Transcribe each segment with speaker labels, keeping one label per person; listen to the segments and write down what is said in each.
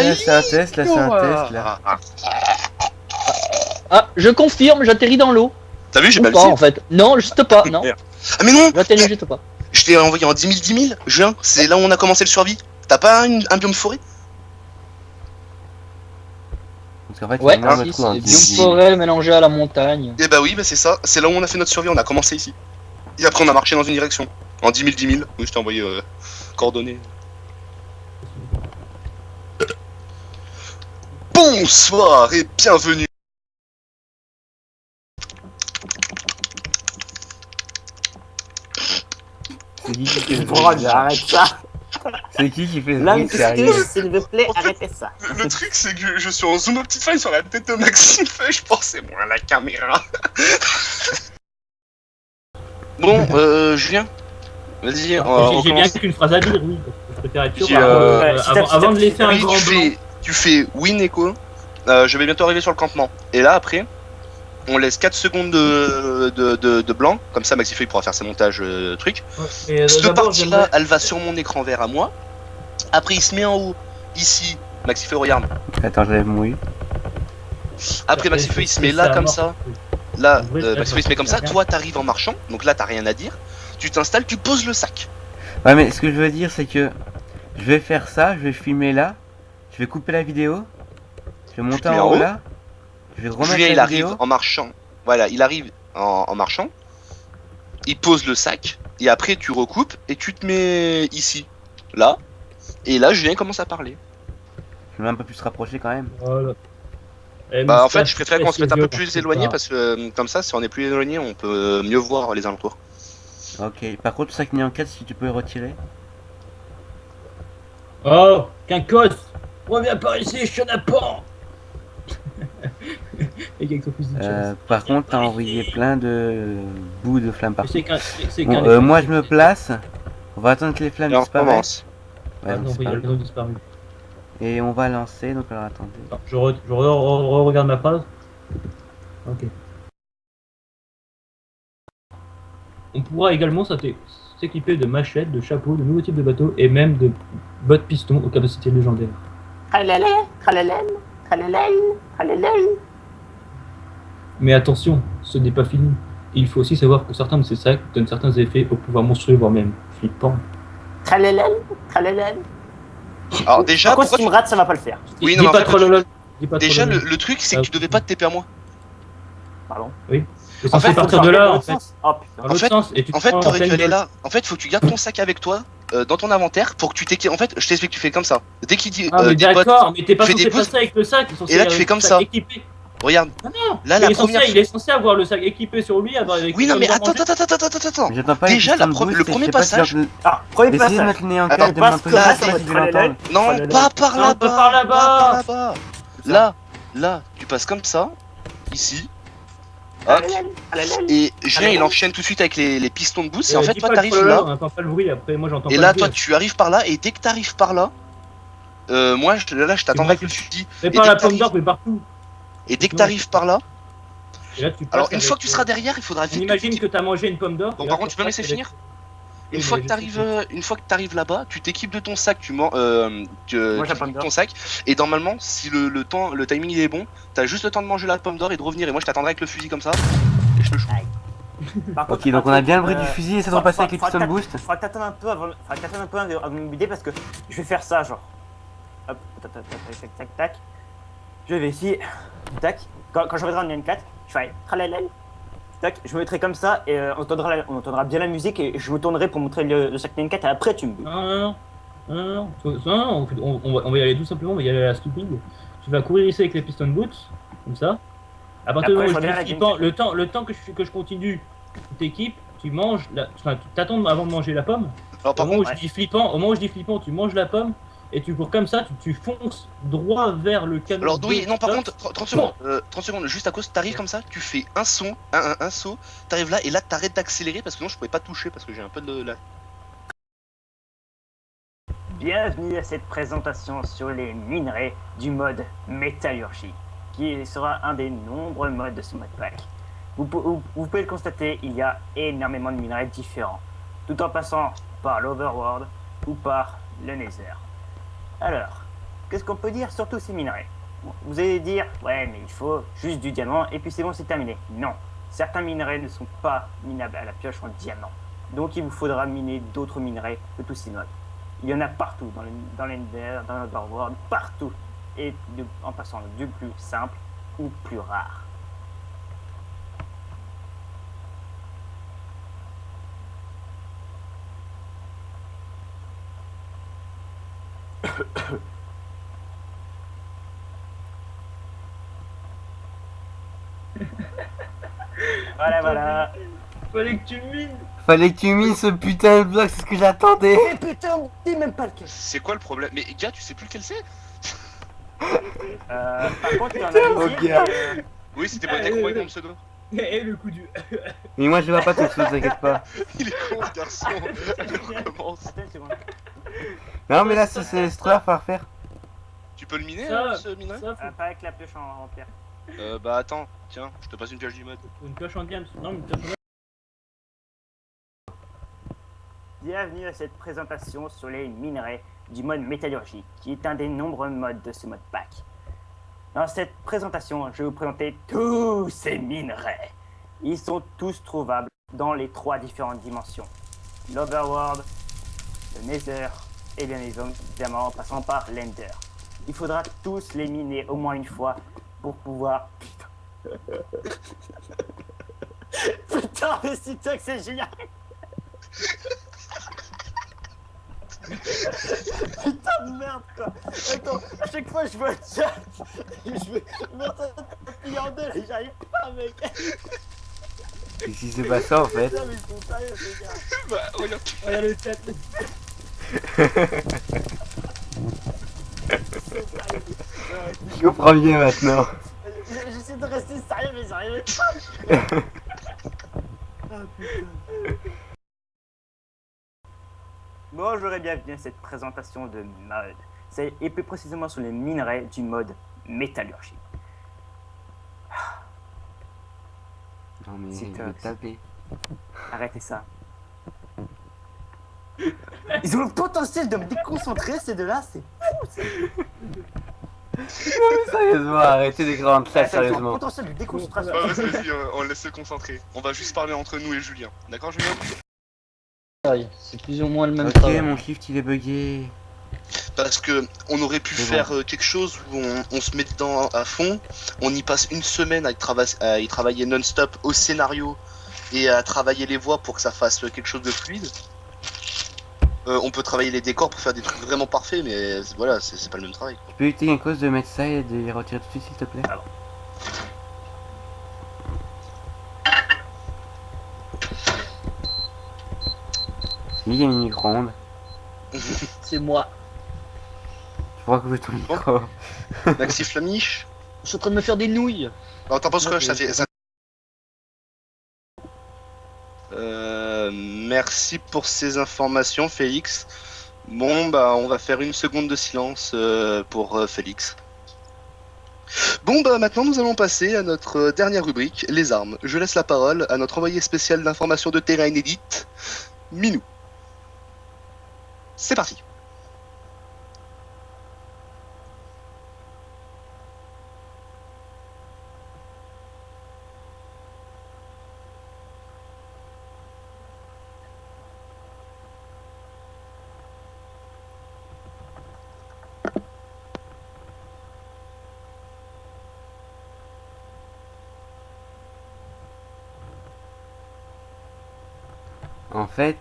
Speaker 1: là c'est un test, là c'est un test, là.
Speaker 2: Ah, je confirme, j'atterris dans l'eau.
Speaker 3: T'as vu, j'ai
Speaker 2: Ou
Speaker 3: pas le
Speaker 2: pas
Speaker 3: sait.
Speaker 2: en fait. Non, juste pas, non.
Speaker 3: Ah mais non,
Speaker 2: J'atterris juste pas.
Speaker 3: je t'ai envoyé en 10 000, juin, c'est là où on a commencé le survie. T'as pas un biome forêt?
Speaker 1: Parce qu'en fait,
Speaker 2: Ouais,
Speaker 1: il y a un
Speaker 2: si,
Speaker 1: trou dans
Speaker 2: c'est
Speaker 1: le
Speaker 2: biome
Speaker 1: désir.
Speaker 2: forêt mélangé à la montagne.
Speaker 3: Eh bah oui, bah c'est ça, c'est là où on a fait notre survie, on a commencé ici. Et après on a marché dans une direction. En 10 000, oui je t'ai envoyé coordonnées. Bonsoir et bienvenue.
Speaker 1: C'est qui fait ce
Speaker 4: Brod,
Speaker 1: bruit?
Speaker 4: arrête ça.
Speaker 1: C'est qui fait ce
Speaker 4: L'homme
Speaker 1: bruit?
Speaker 4: qui
Speaker 1: Sérieux?
Speaker 4: s'il vous plaît,
Speaker 3: En fait,
Speaker 4: arrêtez ça.
Speaker 3: Le truc c'est que je suis en zoom optifine sur la tête de Maxime, je pensais moi à la caméra. Bon, Julien, vas-y, on
Speaker 5: J'ai bien
Speaker 3: recommence.
Speaker 5: qu'une phrase à dire, oui. Je préfère être sûr
Speaker 3: Dis,
Speaker 5: avant de laisser un
Speaker 3: Oui,
Speaker 5: grand blanc.
Speaker 3: tu fais win echo. Je vais bientôt arriver sur le campement. Et là après, on laisse 4 secondes de blanc. Comme ça Maxifeuille pourra faire ses montages trucs. Cette partie-là, elle va sur mon écran vert à moi. Après il se met en haut, ici. Maxifeuille regarde.
Speaker 1: Attends, j'avais mouillé.
Speaker 3: Après Maxifeuille il se met là comme ça. Là, Maxifeuille il se met comme ça. Toi t'arrives en marchant. Donc là t'as rien à dire. Tu t'installes, tu poses le sac.
Speaker 1: Ouais, mais ce que je veux dire, c'est que je vais faire ça, je vais filmer là, je vais couper la vidéo, je vais monter
Speaker 3: mets
Speaker 1: en
Speaker 3: en
Speaker 1: haut
Speaker 3: haut.
Speaker 1: là, je vais remettre
Speaker 3: Julien il
Speaker 1: la
Speaker 3: arrive
Speaker 1: vidéo.
Speaker 3: en marchant. Voilà, il arrive en marchant. Il pose le sac. Et après tu recoupes et tu te mets ici. Là. Et là Julien commence à parler.
Speaker 1: Je vais un peu plus se rapprocher quand même.
Speaker 5: Voilà.
Speaker 3: Bah en fait je préfère qu'on se mette un peu plus éloigné parce que comme ça si on est plus éloigné on peut mieux voir les alentours.
Speaker 1: Ok, par contre, le sac mis en 4, si tu peux le retirer.
Speaker 5: Oh, Quincos, reviens par ici, je suis un appan. Et quelque chose de
Speaker 1: Par contre, t'as envoyé plein de bouts de flammes partout.
Speaker 5: c'est
Speaker 1: Bon,
Speaker 5: qu'un.
Speaker 1: moi je me place, on va attendre que les flammes
Speaker 3: Et on
Speaker 1: disparaissent.
Speaker 3: recommence.
Speaker 1: Ouais,
Speaker 5: Ah
Speaker 1: elles ont
Speaker 5: non, il
Speaker 1: disparu.
Speaker 5: a disparu.
Speaker 1: Et on va lancer, donc alors attendez.
Speaker 5: Attends, je regarde ma phrase. Ok. On pourra également s'équiper de machettes, de chapeaux, de nouveaux types de bateaux et même de bottes pistons aux capacités légendaires.
Speaker 4: Tralalé, tralalène, tralalène, tralalène.
Speaker 5: Mais attention, ce n'est pas fini. Il faut aussi savoir que certains de ces sacs donnent certains effets au pouvoir monstrueux, voire même flippant.
Speaker 4: Tralalène, tralalène.
Speaker 3: Alors déjà
Speaker 4: Par contre,
Speaker 3: pourquoi
Speaker 4: si tu me rates, ça va pas le faire.
Speaker 3: Oui,
Speaker 5: Dis
Speaker 3: non, mais en
Speaker 5: pas
Speaker 3: fait,
Speaker 5: trop lolo. Dis pas trop
Speaker 3: déjà
Speaker 5: lolo.
Speaker 3: le truc c'est que tu devais pas te TP à moi.
Speaker 4: Pardon.
Speaker 5: C'est censé
Speaker 3: fait,
Speaker 5: partir
Speaker 4: Faut
Speaker 5: de
Speaker 4: que je
Speaker 5: là,
Speaker 4: regarde
Speaker 5: en
Speaker 4: dans
Speaker 5: fait.
Speaker 4: l'autre sens. Oh putain.
Speaker 5: Dans l'autre
Speaker 3: fait-
Speaker 5: sens, et tu te
Speaker 3: En fait
Speaker 5: prends
Speaker 3: t'aurais dû
Speaker 5: pleine
Speaker 3: aller
Speaker 5: gueule.
Speaker 3: là. En fait faut que tu gardes ton sac avec toi dans ton inventaire pour que tu t'équipes. En fait je t'explique tu fais comme ça. Dès qu'il dit
Speaker 5: Ah, mais
Speaker 3: des bottes,
Speaker 5: d'accord, mais t'es pas
Speaker 3: fais des
Speaker 5: censé
Speaker 3: pouces.
Speaker 5: passer avec le sac. T'es censé
Speaker 3: Et là, tu fais comme ça.
Speaker 5: Équipé.
Speaker 3: regarde.
Speaker 5: Ah non,
Speaker 3: Là la première
Speaker 5: il est censé avoir le sac équipé sur lui. Avec
Speaker 3: Oui non mais
Speaker 5: pouvoir
Speaker 3: attends
Speaker 5: manger.
Speaker 1: Mais j'entends pas
Speaker 3: Déjà,
Speaker 1: les pistons de
Speaker 3: le
Speaker 1: boost,
Speaker 3: premier
Speaker 1: je sais pas si
Speaker 3: passage-
Speaker 1: j'entends-
Speaker 4: Ah, premier
Speaker 1: Essayez de
Speaker 4: passage.
Speaker 1: mettre le nez en
Speaker 3: Alors,
Speaker 1: 4,
Speaker 4: parce
Speaker 1: demande un peu
Speaker 4: que
Speaker 1: de
Speaker 4: là,
Speaker 1: si
Speaker 4: ça va
Speaker 1: tu
Speaker 4: être
Speaker 1: veux l'entendre.
Speaker 3: Non,
Speaker 4: Tralalène.
Speaker 3: pas par
Speaker 5: Non,
Speaker 3: là-bas.
Speaker 5: pas par là-bas.
Speaker 3: Pas par là-bas. Là, tu passes comme ça, ici. Hop.
Speaker 4: Tralalène, tralalène.
Speaker 3: Et Julien il
Speaker 4: Allez.
Speaker 3: enchaîne tout de suite avec les pistons de boost. Et en fait
Speaker 5: Dis
Speaker 3: toi
Speaker 5: pas le
Speaker 3: t'arrives
Speaker 5: trololo,
Speaker 3: là.
Speaker 5: on n'entend pas le bruit. Après, moi j'entends
Speaker 3: Et
Speaker 5: pas
Speaker 3: là
Speaker 5: le bruit.
Speaker 3: toi tu arrives par là. Et dès que t'arrives par là, moi je t'attendrai avec le fusil.
Speaker 5: Mais
Speaker 3: Et
Speaker 5: par
Speaker 3: dès
Speaker 5: la
Speaker 3: que
Speaker 5: pomme
Speaker 3: t'arrives-
Speaker 5: d'or, mais partout.
Speaker 3: Et dès que t'arrives par là,
Speaker 5: Et là, tu passes
Speaker 3: alors une
Speaker 5: avec,
Speaker 3: fois que tu seras derrière, il faudra
Speaker 5: On
Speaker 3: vite.
Speaker 5: imagine que t'as mangé une pomme d'or.
Speaker 3: Bon
Speaker 5: et
Speaker 3: par
Speaker 5: là,
Speaker 3: contre tu peux me
Speaker 5: passes
Speaker 3: laisser
Speaker 5: avec-
Speaker 3: finir.
Speaker 5: Oui,
Speaker 3: Une fois
Speaker 5: mais
Speaker 3: que
Speaker 5: je
Speaker 3: t'arrives là-bas, tu t'équipes de ton sac, tu
Speaker 4: Moi, j'ai
Speaker 3: t'équipes
Speaker 4: pas de
Speaker 3: ton sac, et normalement, si le timing il est bon, t'as juste le temps de manger la pomme d'or et de revenir. Et moi, je t'attendrai avec le fusil comme ça, et je te choue.
Speaker 4: Par contre,
Speaker 1: Ok, donc on a bien le bruit
Speaker 4: euh,
Speaker 1: du fusil, essaie de
Speaker 4: faudra-
Speaker 1: repasser avec les
Speaker 4: faudra
Speaker 1: pistons de
Speaker 4: que
Speaker 1: boost.
Speaker 4: Faudra que t'attendes un peu avant de me guider parce que je vais faire ça, genre. Hop, tac, tac, tac, tac, tac, tac. Je vais ici, tac. Quand je reviendrai en N4, je fais tralalène. Tac, je me mettrai comme ça et on entendra bien la musique et je me tournerai pour montrer le sac N4 et après tu me dis.
Speaker 5: Non, on va y aller tout simplement, on va y aller à la stupide. Tu vas courir ici avec les piston boots, comme ça. À partir du
Speaker 4: Après,
Speaker 5: moment où
Speaker 4: je
Speaker 5: je
Speaker 4: reviens à
Speaker 5: dis
Speaker 4: la
Speaker 5: flippant, le temps que je continue, tu t'équipes, tu manges, enfin, tu t'attends avant de manger la pomme.
Speaker 3: Alors par
Speaker 5: Au moment
Speaker 3: contre,
Speaker 5: où je dis flippant, tu manges la pomme et tu cours comme ça, tu fonces droit vers le canon.
Speaker 3: alors oui, non par
Speaker 5: Hop.
Speaker 3: contre, 30 secondes, 30 secondes, juste à cause, t'arrives comme ça, tu fais un saut, t'arrives là et là t'arrêtes d'accélérer parce que sinon je pouvais pas toucher parce que j'ai un peu de la.
Speaker 4: Bienvenue à cette présentation sur les minerais du mode métallurgie, qui sera un des nombreux modes de ce mode pack. Vous pouvez le constater, il y a énormément de minerais différents, tout en passant par l'Overworld ou par le Nether. Alors, qu'est-ce qu'on peut dire sur tous ces minerais? Bon, vous allez dire, ouais, mais il faut juste du diamant et puis c'est bon, c'est terminé. Non, certains minerais ne sont pas minables à la pioche en diamant. Donc il vous faudra miner d'autres minerais de tous ces modes. Il y en a partout, dans l'Ender, dans l'Overworld, partout. Et en passant du plus simple ou plus rare. Voilà.
Speaker 5: Fallait que tu mines.
Speaker 1: Fallait que tu mines ce putain de bloc, c'est ce que j'attendais.
Speaker 4: Mais putain, on dit même pas lequel.
Speaker 3: C'est quoi le problème? Mais gars, tu sais plus lequel c'est?
Speaker 4: Par contre, il y en a une
Speaker 1: Ok.
Speaker 3: Oui, c'était pas Necro avec mon pseudo.
Speaker 5: Et le coup du.
Speaker 1: Mais moi je vois pas ton pseudo, t'inquiète pas.
Speaker 3: Il est con ce garçon. Allez, on recommence.
Speaker 4: Attends une seconde.
Speaker 1: Non mais là c'est trop à faire.
Speaker 3: Tu peux le miner,
Speaker 5: Ça,
Speaker 3: ce minerai?
Speaker 5: Ça, faut
Speaker 4: Pas avec la pioche en pierre.
Speaker 3: Bah attends, tiens, je te passe une pioche du mode.
Speaker 5: une pioche en diams. Non, mais une pioche en diams.
Speaker 4: Bienvenue à cette présentation sur les minerais du mode métallurgie, qui est un des nombreux modes de ce mode pack. Dans cette présentation, je vais vous présenter tous ces minerais. Ils sont tous trouvables dans les 3 différentes dimensions. L'Overworld, le Nether et bien évidemment en passant par l'Ender. Il faudra tous les miner au moins une fois pour pouvoir... Putain, mais c'est toi que c'est génial. Putain de merde quoi. Attends, à chaque fois je vois le chat, je vais me en deux et j'arrive pas mec.
Speaker 1: Qu'est-ce qui s'est passé en fait?
Speaker 4: Putain mais ils sont sérieux ces gars.
Speaker 3: Bah regarde.
Speaker 5: Regarde le chat.
Speaker 1: Je comprends bien maintenant.
Speaker 4: J'essaie de rester sérieux mais j'arrive pas. Ah putain. Bonjour et bienvenue à cette présentation de mode. Et plus précisément sur les minerais du mode métallurgie.
Speaker 1: Non mais
Speaker 4: C'est
Speaker 1: je vais
Speaker 4: tox.
Speaker 1: te taper.
Speaker 4: Arrêtez ça. Ils ont le potentiel de me déconcentrer ces deux-là, c'est
Speaker 1: Sérieusement, arrêtez d'écrire en chat,
Speaker 4: Ils ont le
Speaker 1: sérieusement.
Speaker 4: potentiel de déconcentration.
Speaker 3: Bah vas-y, on laisse se concentrer. On va juste parler entre nous et Julien. D'accord Julien?
Speaker 2: C'est plus ou moins le même
Speaker 1: Ok,
Speaker 2: travail.
Speaker 1: mon shift il est bugué.
Speaker 3: Parce que on aurait pu
Speaker 1: C'est
Speaker 3: faire quelque chose où on se met dedans à fond, on y passe une semaine à y travailler non-stop au scénario et à travailler les voix pour que ça fasse quelque chose de fluide. On peut travailler les décors pour faire des trucs vraiment parfaits, mais voilà, c'est pas le même travail.
Speaker 1: Tu peux éviter une cause de mettre ça et de les retirer tout de suite s'il te plaît? Il y a une micro-ondes.
Speaker 2: C'est moi.
Speaker 1: Tu pourras couper ton micro.
Speaker 3: Maxi Flamiche.
Speaker 2: Je suis en train de me faire des nouilles.
Speaker 3: Alors t'en penses quoi? Ça fait... Merci pour ces informations Félix. Bon bah on va faire une seconde de silence pour Félix. Bon bah maintenant nous allons passer à notre dernière rubrique, les armes. Je laisse la parole à notre envoyé spécial d'informations de terrain inédite, Minou. C'est parti.
Speaker 1: En fait,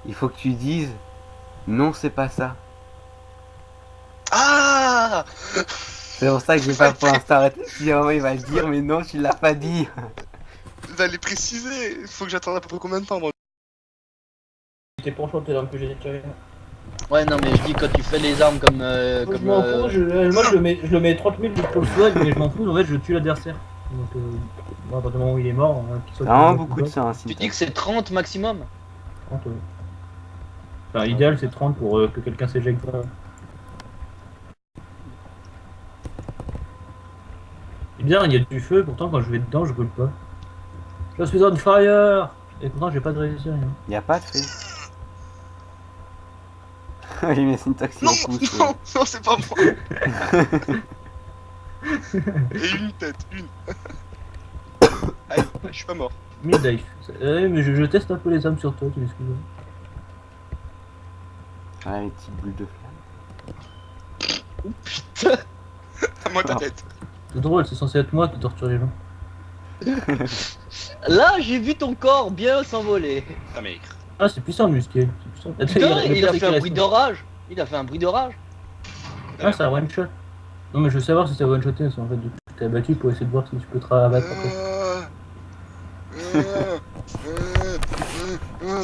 Speaker 1: il faut que tu dises non, c'est pas ça.
Speaker 3: Ah,
Speaker 1: C'est pour ça que j'ai pas pour l'instant arrêté. Si il va le dire, mais non, tu l'as pas dit.
Speaker 3: va les préciser. Faut que j'attende à peu près combien de temps moi?
Speaker 5: T'es pas enchanté dans le que j'ai tiré.
Speaker 2: Ouais, non, mais je dis quand tu fais les armes comme.
Speaker 5: Je m'en fous, moi je le mets 30 000 pour le swag, mais je m'en fous, en fait je tue l'adversaire. Donc, à partir du moment où il est mort, qu'il soit.
Speaker 1: Vraiment beaucoup de ça, hein,
Speaker 2: Tu dis que c'est 30 maximum?
Speaker 5: 30, ouais. Enfin, l'idéal c'est 30 pour que quelqu'un s'éjecte pas. C'est bizarre, il y a du feu, pourtant quand je vais dedans, je brûle pas. Je suis on fire! Et pourtant j'ai pas de résistance. Rien.
Speaker 1: Y a pas de fait. Oui, mais Syntax, il
Speaker 3: Non,
Speaker 1: repousse.
Speaker 3: non, non, c'est pas moi. Et une tête, une. Aïe, je suis pas mort.
Speaker 5: Mid-dive. Mais je teste un peu les armes sur toi, tu m'excuses.
Speaker 1: Ah, les petites boules de flamme.
Speaker 3: À moi ta
Speaker 1: Ah.
Speaker 3: tête.
Speaker 5: C'est drôle, c'est censé être moi qui torture les gens.
Speaker 2: Là, j'ai vu ton corps bien s'envoler.
Speaker 3: Ah, mais.
Speaker 5: Ah, c'est puissant le musqué. C'est puissant.
Speaker 2: Putain, il a
Speaker 5: pire, c'est
Speaker 2: fait un
Speaker 5: qu'il
Speaker 2: bruit
Speaker 5: reste-
Speaker 2: d'orage. Il a fait un bruit d'orage.
Speaker 5: Ah, c'est un one shot. Non, mais je veux savoir si c'est one shoté, en fait, du coup, je t'ai abattu pour essayer de voir si tu peux te rabattre après.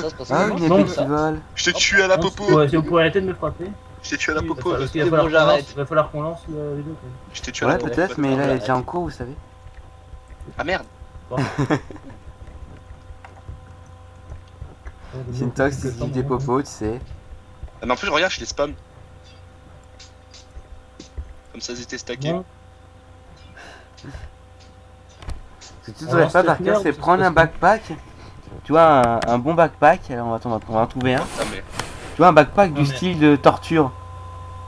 Speaker 2: Ça se passe
Speaker 1: Ah,
Speaker 2: comment,
Speaker 1: une
Speaker 5: Non,
Speaker 1: épée
Speaker 2: ça
Speaker 1: qui vole.
Speaker 3: Je t'ai tué à la
Speaker 5: Non,
Speaker 3: popo.
Speaker 5: si vous pourrez arrêter de me frapper.
Speaker 3: Je t'ai tué à la popo.
Speaker 5: Parce qu'il
Speaker 2: C'est
Speaker 5: va falloir
Speaker 2: bon,
Speaker 5: qu'on lance-
Speaker 2: j'arrête.
Speaker 5: il va falloir qu'on lance les deux. Quoi.
Speaker 3: Je t'ai tué à la
Speaker 1: Ouais,
Speaker 3: popo.
Speaker 1: peut-être, mais là, elle est déjà en cours, vous savez.
Speaker 3: Ah merde.
Speaker 1: Syntax, il se dit des popos, tu sais.
Speaker 3: Ah, mais en plus, regarde, je les spam. Comme ça, ils étaient stackés.
Speaker 5: Non.
Speaker 1: Ce que tu
Speaker 5: On
Speaker 1: devrais
Speaker 5: lance
Speaker 1: faire,
Speaker 5: cette
Speaker 1: Darker,
Speaker 5: merde,
Speaker 1: c'est
Speaker 5: ça
Speaker 1: prendre
Speaker 5: se
Speaker 1: un
Speaker 5: passe
Speaker 1: backpack. Tu vois, un bon backpack. Alors, on va en trouver un.
Speaker 3: Ah, mais.
Speaker 1: Tu vois, un backpack
Speaker 5: Non,
Speaker 1: du
Speaker 5: mais-
Speaker 1: style de torture.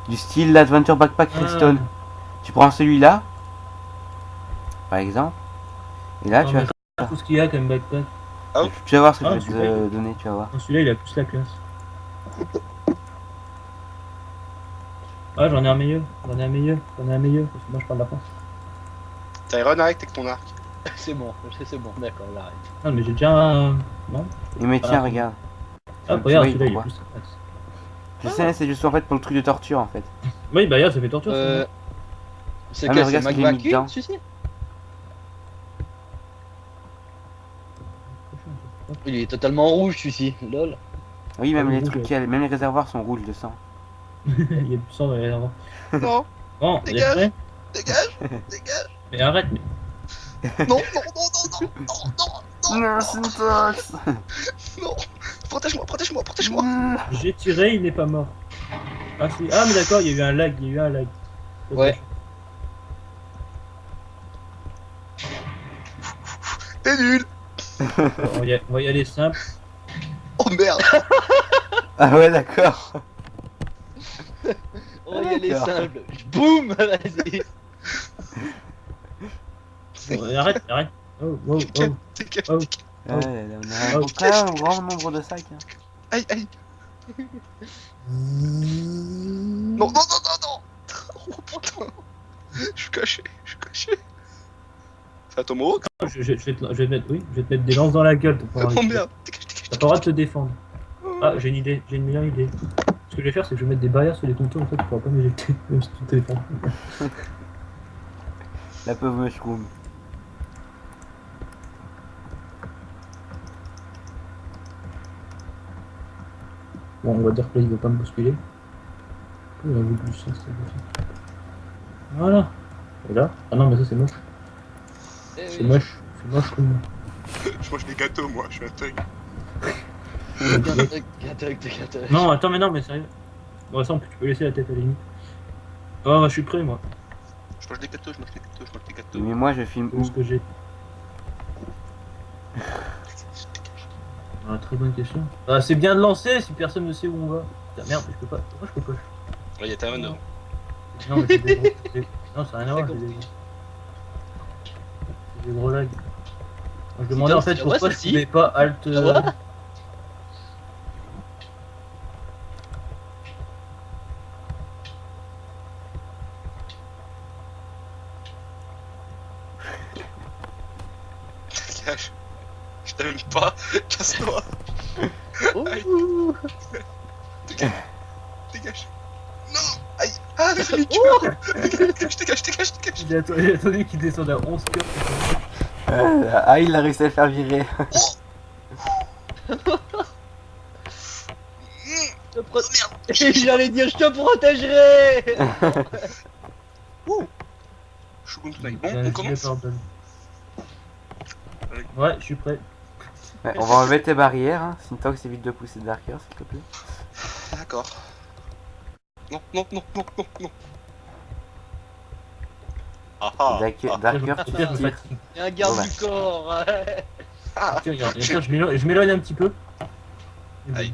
Speaker 1: Du style l'Adventure Backpack
Speaker 5: Ah.
Speaker 1: Redstone. Tu prends celui-là. Par exemple. Et là,
Speaker 5: Non,
Speaker 1: tu
Speaker 5: mais
Speaker 1: vas,
Speaker 5: regarde tout ce qu'il y a comme backpack.
Speaker 1: tu vas voir ce que
Speaker 5: Ah,
Speaker 1: je vais
Speaker 5: celui-là,
Speaker 1: te donner, tu vas voir.
Speaker 5: Non, celui-là, il a plus la classe. Ah, j'en ai un meilleur. Parce que moi, je parle de la France.
Speaker 3: Tyron, arrête avec ton arc.
Speaker 2: C'est bon, d'accord, j'arrête.
Speaker 5: Ah, mais j'ai déjà un. Non.
Speaker 1: Et mais tiens,
Speaker 5: Ah.
Speaker 1: regarde.
Speaker 5: Ah,
Speaker 1: Tu
Speaker 5: regarde,
Speaker 1: vois,
Speaker 5: celui-là, il est
Speaker 1: pourquoi
Speaker 5: plus la classe.
Speaker 1: Je sais, c'est juste en fait pour le truc de torture en fait.
Speaker 5: Oui, bah, regarde, ça fait torture.
Speaker 2: Euh... C'est
Speaker 1: Ah, mais
Speaker 2: quel, c'est
Speaker 1: regarde ce
Speaker 2: Mac
Speaker 1: qu'il a mis
Speaker 2: Vacuum,
Speaker 1: dedans.
Speaker 2: celui-ci? Il est totalement rouge, celui-ci, lol.
Speaker 1: Oui, même
Speaker 5: Ah,
Speaker 1: les
Speaker 5: oui,
Speaker 1: trucs,
Speaker 5: oui.
Speaker 1: même les réservoirs sont rouges de sang.
Speaker 5: Il y a du sang dans les réservoirs.
Speaker 3: Non,
Speaker 5: Bon,
Speaker 3: Dégage.
Speaker 5: prêt
Speaker 3: dégage, dégage.
Speaker 5: Mais arrête, mais.
Speaker 3: Non, non, non, non, non, non, non,
Speaker 1: Non, Syntax.
Speaker 3: non. Protège-moi, protège-moi, protège-moi.
Speaker 5: J'ai tiré, il n'est pas mort. Ah, si. Ah, mais d'accord, il y a eu un lag,
Speaker 2: Ouais.
Speaker 3: T'es nul.
Speaker 5: On va y aller simple.
Speaker 3: Oh merde.
Speaker 1: Ah ouais, d'accord.
Speaker 2: Oh, il est
Speaker 1: D'accord.
Speaker 2: simple. Boum, vas-y.
Speaker 5: Arrête. Oh.
Speaker 3: Dégage,
Speaker 5: Oh.
Speaker 3: dégage.
Speaker 1: Ouais, là, on a
Speaker 5: Oh.
Speaker 1: quand même un grand nombre de sacs. Hein.
Speaker 3: Aïe, aïe. Non, non, non, non, non. Oh putain. Je suis caché. Ça tombe au haut.
Speaker 5: Je vais te mettre, oui, je vais te mettre des lances dans la gueule.
Speaker 3: Oh merde. Dégage, dégage.
Speaker 5: T'as pas le droit de te défendre. Ah, j'ai une idée, j'ai une meilleure idée. Ce que je vais faire, c'est que je vais mettre des barrières sur les contours, en fait, tu pourras pas m'éjecter, même si tu te défends.
Speaker 1: La pauvre mushroom.
Speaker 5: Bon, on va dire que là, il va pas me bousculer. Il a voulu ça, c'est possible. Voilà. Et là? Ah non, mais ça, c'est moche.
Speaker 2: Eh
Speaker 5: C'est
Speaker 2: oui.
Speaker 5: moche. C'est moche comme moi.
Speaker 3: Je mange des gâteaux, moi. Je suis un thug.
Speaker 2: Gâteau.
Speaker 5: Non, attends, mais sérieux. Bon, ça, tu peux laisser la tête à la limite. Oh, je suis prêt, moi.
Speaker 3: Je mange des gâteaux, je mange des gâteaux.
Speaker 1: Mais moi, je filme
Speaker 5: Tout
Speaker 1: où?
Speaker 5: ce que j'ai. Ah, très bonne question. Ah, c'est bien de lancer si personne ne sait où on va. Putain, merde, je peux pas. Pourquoi je peux pas?
Speaker 3: Il y a Tyron devant.
Speaker 5: Non, mais c'est des gros. Non, ça n'a rien à voir.
Speaker 2: J'ai
Speaker 5: C'est
Speaker 2: compris.
Speaker 5: des gros lags. Moi, je demandais en fait
Speaker 2: c'est
Speaker 5: pourquoi
Speaker 2: vrai,
Speaker 5: je
Speaker 2: ceci.
Speaker 5: pouvais pas alt.
Speaker 2: Ah ouais.
Speaker 3: Dégage. Je t'aime pas. Casse-toi.
Speaker 2: Ouh.
Speaker 3: Dégage. Non. Aïe. Ah, c'est lui. Dégage.
Speaker 5: J'ai attendu qu'il descende à 11 cœurs.
Speaker 1: Ah, il a réussi à le faire virer.
Speaker 2: Je te pro- J'allais dire, je te protégerai.
Speaker 3: Je suis contre Bon, on commence.
Speaker 5: Ouais, je suis prêt.
Speaker 1: Ouais, on va enlever tes barrières. Hein. Syntax, évite de pousser Darker, s'il te plaît.
Speaker 3: D'accord. Non. Ah ah.
Speaker 1: Darker, tu
Speaker 5: Tiens, je
Speaker 1: tires.
Speaker 5: fatigue.
Speaker 2: Il y a un garde
Speaker 1: Ouais.
Speaker 2: du corps. Ouais.
Speaker 3: Ah.
Speaker 5: Tiens, regarde, je m'éloigne un petit peu.
Speaker 3: Aïe.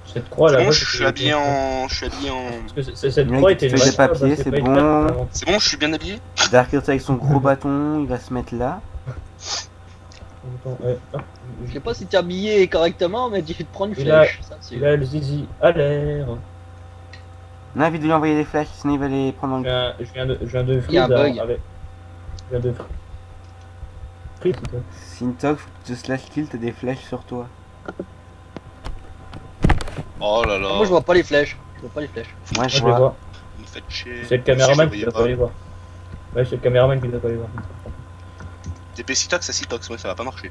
Speaker 5: Cette croix là.
Speaker 3: Bon, je suis habillé en. Je suis habillé en.
Speaker 5: Parce que cette
Speaker 1: Le
Speaker 5: croix
Speaker 1: mec,
Speaker 5: était
Speaker 1: il
Speaker 5: une
Speaker 1: fait des
Speaker 5: vraie croix,
Speaker 1: papiers,
Speaker 5: c'est
Speaker 1: c'est
Speaker 5: pas une
Speaker 1: bon.
Speaker 5: carte avant.
Speaker 3: C'est bon, je suis bien habillé.
Speaker 1: Darkert avec son gros bâton, il va se mettre là.
Speaker 5: Attends, ouais. Ah,
Speaker 2: Je sais pas si t'es habillé correctement, mais tu te prends une
Speaker 5: Il a-
Speaker 2: flèche. Ça, c'est-
Speaker 5: Il a le zizi à l'air.
Speaker 1: On a envie de lui envoyer des flèches, sinon il va les prendre dans le...
Speaker 5: Je viens de
Speaker 2: Il y a un
Speaker 5: freeze
Speaker 2: bug.
Speaker 5: avec. Je viens de freeze, toi.
Speaker 1: Sintok, faut que tu te slash kill, t'as des flèches sur toi.
Speaker 3: Oh là là.
Speaker 2: Moi, je vois pas les flèches. Je vois pas les flèches.
Speaker 1: Moi
Speaker 5: Moi
Speaker 1: je
Speaker 5: je les
Speaker 1: vois.
Speaker 5: vois.
Speaker 3: Vous me faites chier.
Speaker 5: C'est le caméraman
Speaker 3: Si,
Speaker 5: qui
Speaker 3: je
Speaker 5: doit
Speaker 3: voyais
Speaker 5: pas les voir. Ouais, c'est le caméraman qui doit pas les voir.
Speaker 3: TP Citox à Citox, ouais, ça va pas marcher.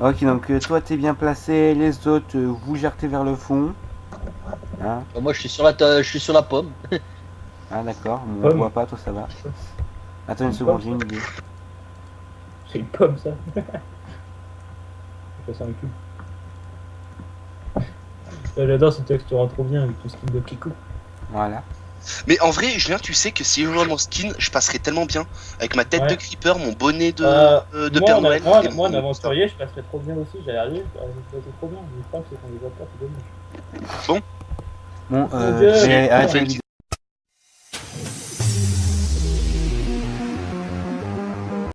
Speaker 1: Ok, donc toi t'es bien placé, les autres vous gérez vers le fond. Hein?
Speaker 2: Bah, moi, je suis sur la pomme.
Speaker 1: Ah d'accord, on
Speaker 5: Pomme.
Speaker 1: voit pas, toi ça va. Attends une seconde, j'ai une idée.
Speaker 5: C'est une pomme ça. Je fais ça un cul. J'adore cette texture rend trop bien avec ton skin de Kiko.
Speaker 1: Voilà.
Speaker 3: Mais en vrai, Julien, tu sais que si je jouais mon skin, je passerais tellement bien. Avec ma tête
Speaker 5: Ouais.
Speaker 3: de creeper, mon bonnet de
Speaker 5: Moi,
Speaker 3: Père
Speaker 5: en-
Speaker 3: Noël.
Speaker 5: moi,
Speaker 3: et
Speaker 5: moi, en
Speaker 3: mon-
Speaker 5: aventurier, je passerais trop bien aussi. J'allais arriver, je passerais trop bien. Le problème, c'est qu'on les voit pas, c'est dommage.
Speaker 1: Bon,
Speaker 5: Mon Dieu.
Speaker 1: j'ai arrêté
Speaker 3: Fait
Speaker 1: la
Speaker 3: une
Speaker 1: vidéo.